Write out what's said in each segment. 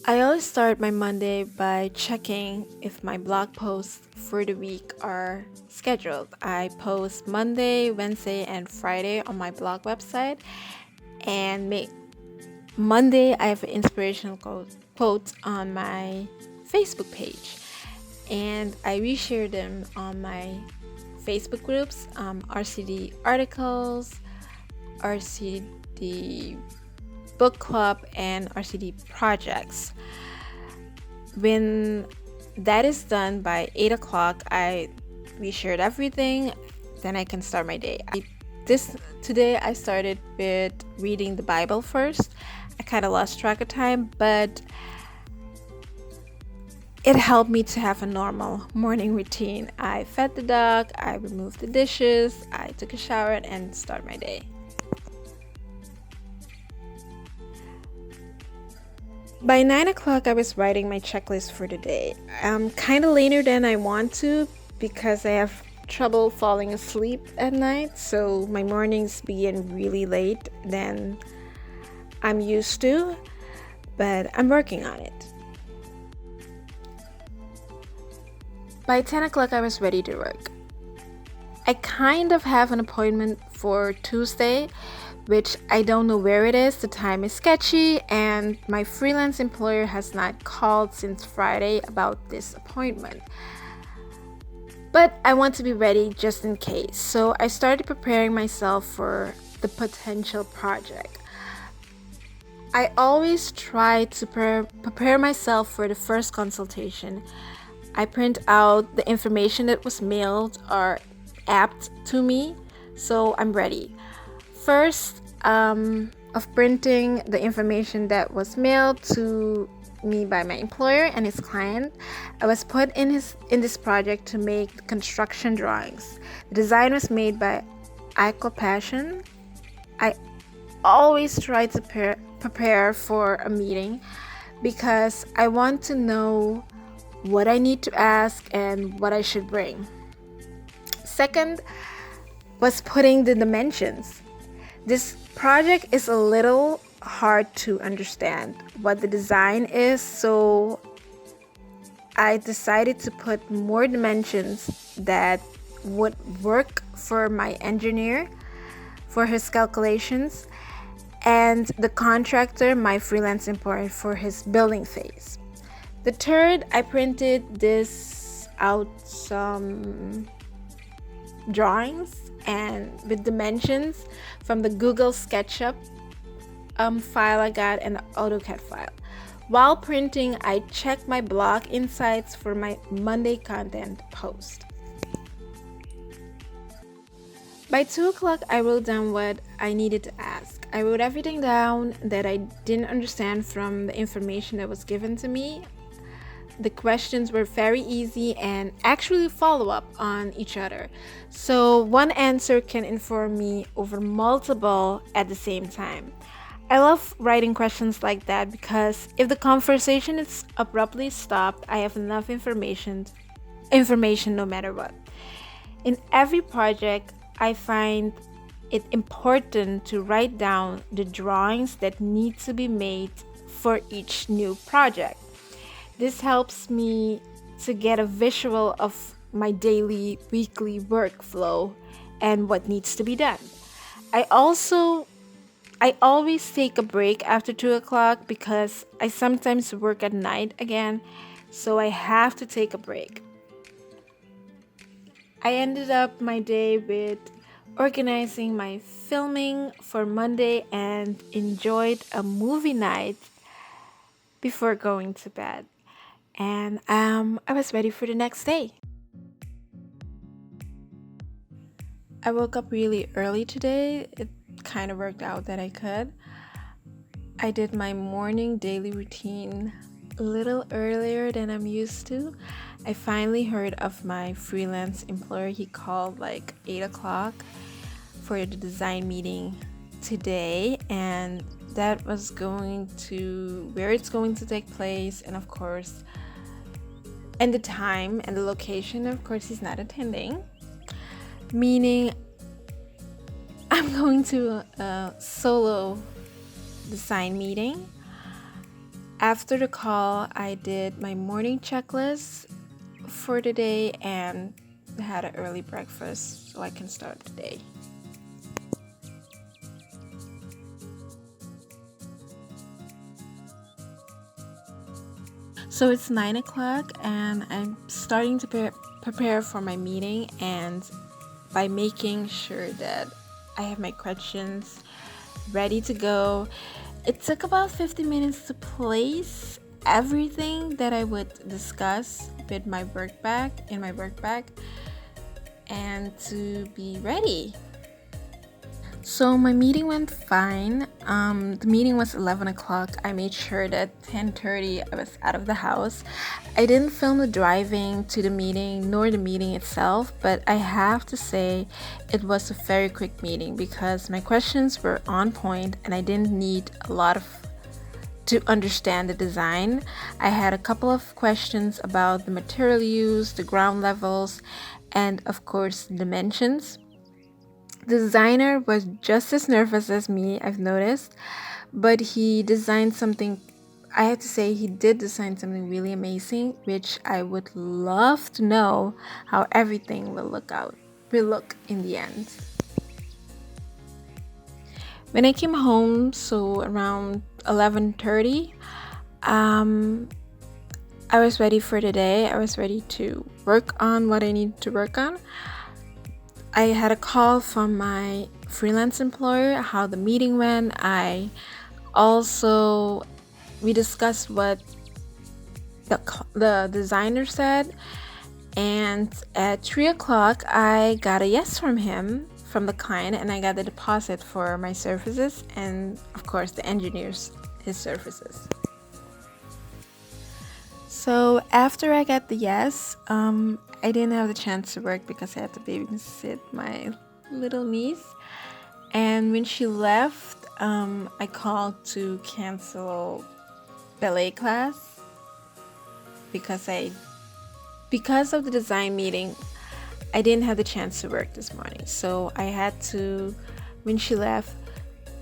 I always start my Monday by checking if my blog posts for the week are scheduled. I post Monday, Wednesday, and Friday on my blog website, and make Monday I have inspirational quotes on my Facebook page, and I reshare them on my Facebook groups, RCD articles, RCD book club, and RCD projects. When that is done by 8 o'clock, I reshared everything, then I can start my day. This Today I started with reading the Bible first. I kind of lost track of time, but it helped me to have a normal morning routine. I fed the dog, I removed the dishes, I took a shower, and start my day. By 9 o'clock, I was writing my checklist for the day. I'm kind of later than I want to because I have trouble falling asleep at night, so my mornings begin really late than I'm used to, but I'm working on it. By 10 o'clock, I was ready to work. I kind of have an appointment for Tuesday, which I don't know where it is. The time is sketchy, and my freelance employer has not called since Friday about this appointment. But I want to be ready just in case, so I started preparing myself for the potential project. I always try to prepare myself for the first consultation. I print out the information that was mailed or apped to me, so I'm ready. First, of printing the information that was mailed to me by my employer and his client, I was put in this project to make construction drawings. The design was made by Aiko Passion. I always try to prepare for a meeting because I want to know what I need to ask and what I should bring. Second was putting the dimensions. This project is a little hard to understand what the design is, so I decided to put more dimensions that would work for my engineer for his calculations, and the contractor, my freelance employer, for his building phase. The third, I printed this out some drawings and with dimensions from the Google SketchUp file I got and the AutoCAD file. While printing, I checked my blog insights for my Monday content post. By 2 o'clock, I wrote down what I needed to ask. I wrote everything down that I didn't understand from the information that was given to me. The questions were very easy and actually follow up on each other. So one answer can inform me over multiple at the same time. I love writing questions like that because if the conversation is abruptly stopped, I have enough information no matter what. In every project, I find it important to write down the drawings that need to be made for each new project. This helps me to get a visual of my daily, weekly workflow and what needs to be done. I always take a break after 2 o'clock because I sometimes work at night again, so I have to take a break. I ended up my day with organizing my filming for Monday and enjoyed a movie night before going to bed. And I was ready for the next day. I woke up really early today. It kind of worked out that I could. I did my morning daily routine a little earlier than I'm used to. I finally heard of my freelance employer. He called like 8 o'clock for the design meeting today, and that was where it's going to take place, and of course, and the time and the location. Of course, he's not attending, meaning I'm going to a solo design meeting. After the call, I did my morning checklist for the day and had an early breakfast so I can start the day. So it's 9 o'clock and I'm starting to prepare for my meeting, and by making sure that I have my questions ready to go. It took about 50 minutes to place everything that I would discuss with my work bag in my work bag and to be ready. So my meeting went fine. The meeting was 11 o'clock. I made sure that 10:30 I was out of the house. I didn't film the driving to the meeting nor the meeting itself, but I have to say it was a very quick meeting because my questions were on point and I didn't need a lot of to understand the design. I had a couple of questions about the material used, the ground levels, and of course dimensions. The designer was just as nervous as me, I've noticed, but he designed something, I have to say, he did design something really amazing, which I would love to know how everything will look in the end. When I came home, so around 11:30, I was ready for the day. I was ready to work on what I needed to work on. I had a call from my freelance employer, how the meeting went. We discussed what the designer said, and at 3 o'clock I got a yes from him, from the client, and I got the deposit for my services and of course the engineers, his services. So after I got the yes, I didn't have the chance to work because I had to babysit my little niece. And when she left, I called to cancel ballet class because of the design meeting, I didn't have the chance to work this morning. So I had to, when she left,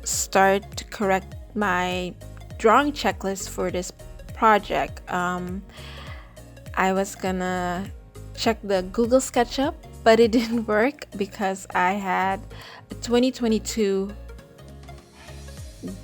start to correct my drawing checklist for this project. I was gonna check the Google SketchUp, but it didn't work because I had a 2022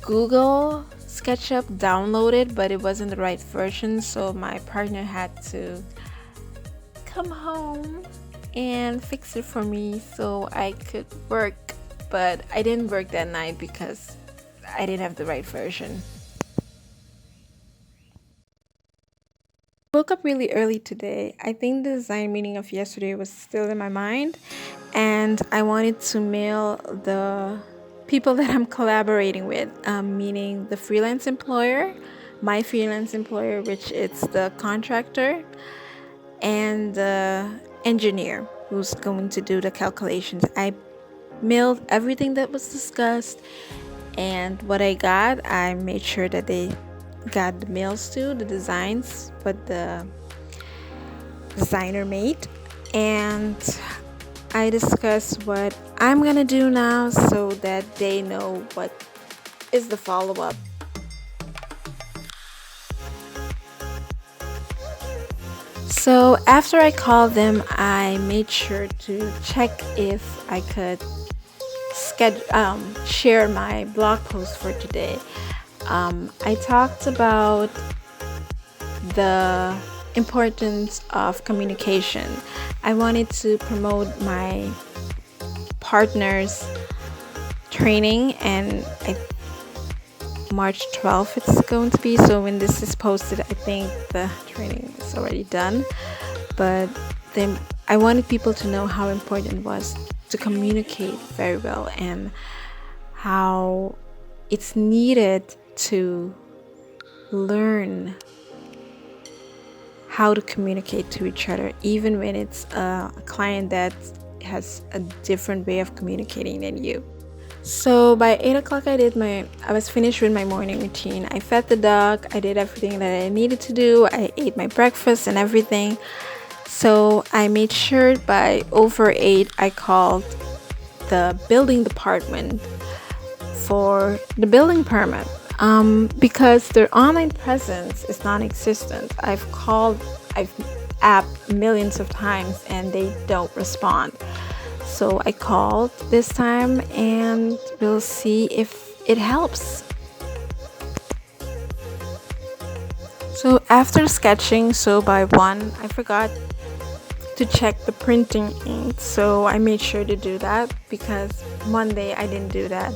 Google SketchUp downloaded, but it wasn't the right version, so my partner had to come home and fix it for me so I could work. But I didn't work that night because I didn't have the right version. Woke up really early today. I think the design meeting of yesterday was still in my mind, and I wanted to mail the people that I'm collaborating with, meaning the freelance employer, my freelance employer, which is the contractor, and the engineer who's going to do the calculations. I mailed everything that was discussed, and what I got, I made sure that they got the mails too, the designs, what the designer made, and I discussed what I'm gonna do now so that they know what is the follow-up. So after I called them, I made sure to check if I could share my blog post for today. I talked about the importance of communication. I wanted to promote my partner's training, and March 12th it's going to be. So when this is posted, I think the training is already done. But then I wanted people to know how important it was to communicate very well and how it's needed to learn how to communicate to each other, even when it's a client that has a different way of communicating than you. So by 8 o'clock I was finished with my morning routine. I fed the dog, I did everything that I needed to do, I ate my breakfast and everything. So I made sure by over 8 I called the building department for the building permit. because their online presence is non-existent. I've asked millions of times and they don't respond. So I called this time and we'll see if it helps. So after sketching so by 1, I forgot to check the printing ink, so I made sure to do that because Monday I didn't do that.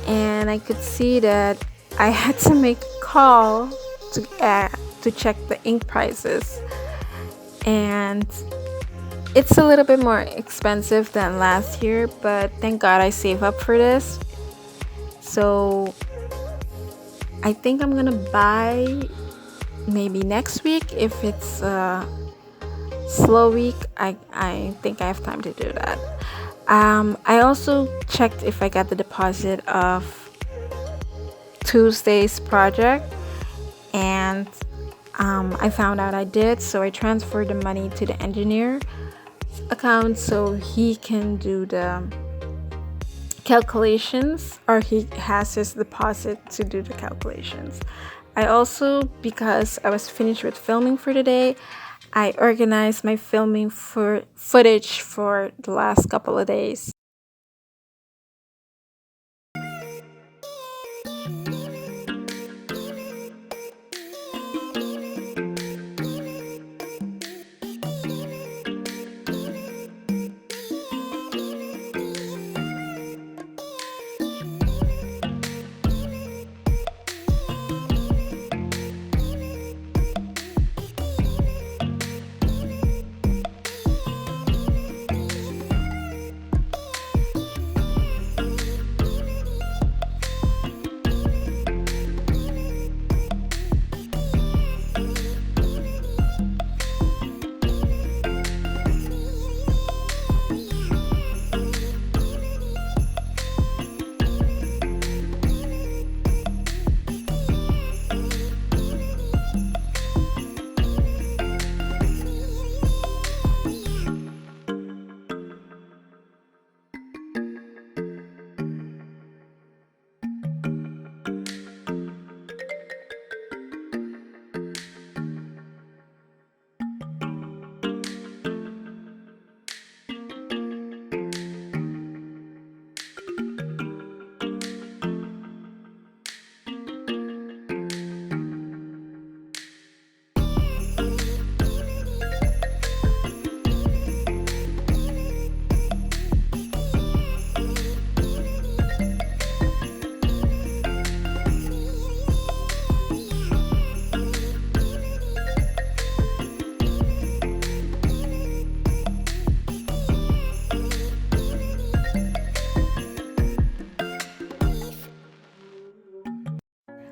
And I could see that I had to make a call to check the ink prices, and it's a little bit more expensive than last year, but thank God I saved up for this. So I think I'm gonna buy maybe next week. If it's a slow week, I think I have time to do that. I also checked if I got the deposit of Tuesday's project, and I found out I did, so I transferred the money to the engineer account so he can do the calculations, or he has his deposit to do the calculations. I also, because I was finished with filming for the day, I organized my filming for footage for the last couple of days.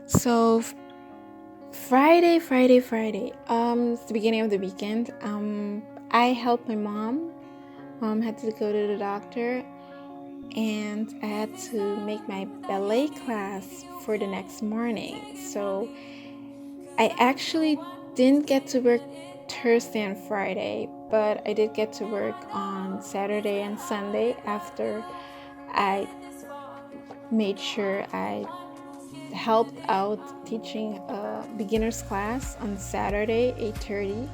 So Friday. It's the beginning of the weekend. I helped my mom. Mom had to go to the doctor, and I had to make my ballet class for the next morning. So I actually didn't get to work Thursday and Friday, but I did get to work on Saturday and Sunday after I made sure I helped out teaching a beginner's class on Saturday 8:30.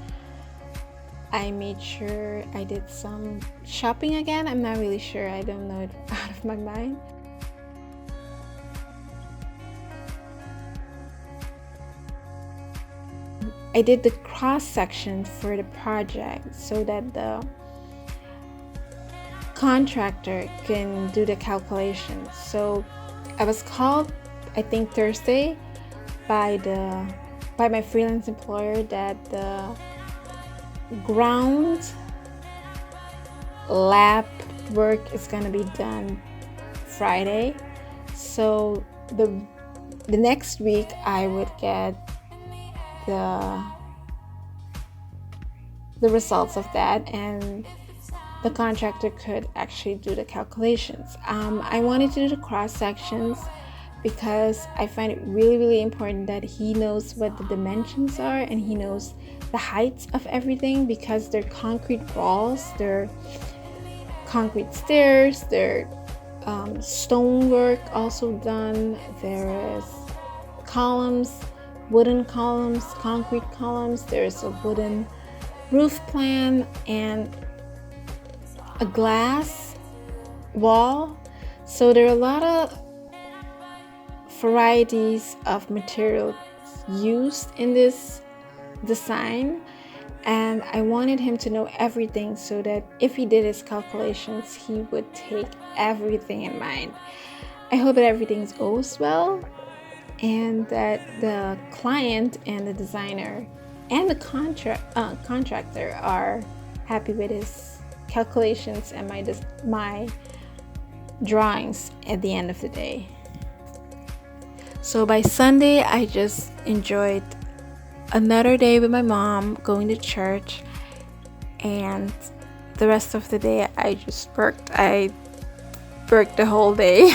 I made sure I did some shopping again. I'm not really sure. I don't know it out of my mind. I did the cross section for the project so that the contractor can do the calculations. So I was called, I think Thursday, by my freelance employer that the ground lab work is gonna be done Friday. So the next week I would get the results of that, and the contractor could actually do the calculations. I wanted to do the cross sections because I find it really important that he knows what the dimensions are and he knows the heights of everything, because they're concrete walls, they're concrete stairs, they're stonework also done, there is columns, wooden columns, concrete columns. There's a wooden roof plan and a glass wall. So there are a lot of varieties of materials used in this design, and I wanted him to know everything so that if he did his calculations, he would take everything in mind. I hope that everything goes well and that the client and the designer and the contractor are happy with his calculations and my drawings at the end of the day. So by Sunday, I just enjoyed another day with my mom, going to church, and the rest of the day I just worked. I worked the whole day.